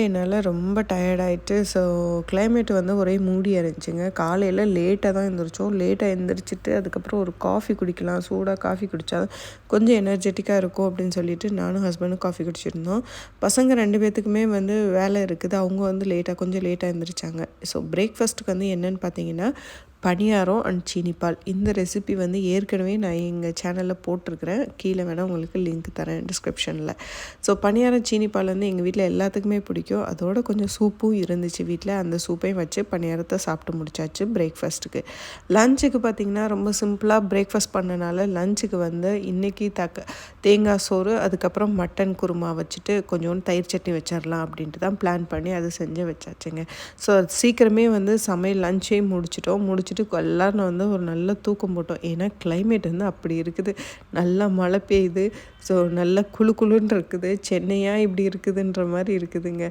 என்னால் ரொம்ப டயர்ட் ஆயிட்டு. ஸோ கிளைமேட் வந்து ஒரே மூடியாக இருந்துச்சுங்க. காலையில் லேட்டாக தான் எழுந்திரிச்சோம். லேட்டாக எழுந்திரிச்சிட்டு அதுக்கப்புறம் ஒரு காஃபி குடிக்கலாம், சூடாக காஃபி குடித்தா கொஞ்சம் எனர்ஜெட்டிக்காக இருக்கும் அப்படின்னு சொல்லிட்டு நானும் ஹஸ்பண்டும் காஃபி குடிச்சிருந்தோம். பசங்க 2 பேர்த்துக்குமே வந்து வேலை இருக்குது. அவங்க வந்து கொஞ்சம் லேட்டாக எழுந்திரிச்சாங்க. ஸோ பிரேக்ஃபாஸ்ட்டுக்கு வந்து என்னென்னு பார்த்தீங்கன்னா பணியாரம் அண்ட் சீனிப்பால். இந்த ரெசிபி வந்து ஏற்கனவே நான் எங்கள் சேனலில் போட்டிருக்கிறேன். கீழே வேணால் உங்களுக்கு லிங்க் தரேன் டிஸ்கிரிப்ஷனில். ஸோ பணியாரம் சீனிப்பால் வந்து எங்கள் வீட்டில் எல்லாத்துக்குமே பிடிக்கும். அதோட கொஞ்சம் சூப்பும் இருந்துச்சு வீட்டில். அந்த சூப்பையும் வச்சு பணியாரத்தை சாப்பிட்டு முடிச்சாச்சு பிரேக்ஃபாஸ்ட்டுக்கு. லஞ்சுக்கு பார்த்திங்கன்னா ரொம்ப சிம்பிளாக பிரேக்ஃபாஸ்ட் பண்ணனால லஞ்சுக்கு வந்து இன்றைக்கி தேங்காய் சோறு, அதுக்கப்புறம் மட்டன் குருமா வச்சுட்டு கொஞ்சோண்டு தயிர் சட்னி வச்சிடலாம் அப்படின்ட்டு தான் பிளான் பண்ணி அது செஞ்சு வச்சாச்சுங்க. ஸோ சீக்கிரமே வந்து சமையல் லஞ்சையும் முடிச்சுட்டு எல்லோரும் வந்து ஒரு நல்ல தூக்கம் போட்டோம். ஏன்னா கிளைமேட் வந்து அப்படி இருக்குது. நல்லா மழை பெய்யுது. ஸோ நல்லா குளுன்னு இருக்குது. சென்னையாக இப்படி இருக்குதுன்ற மாதிரி இருக்குதுங்க.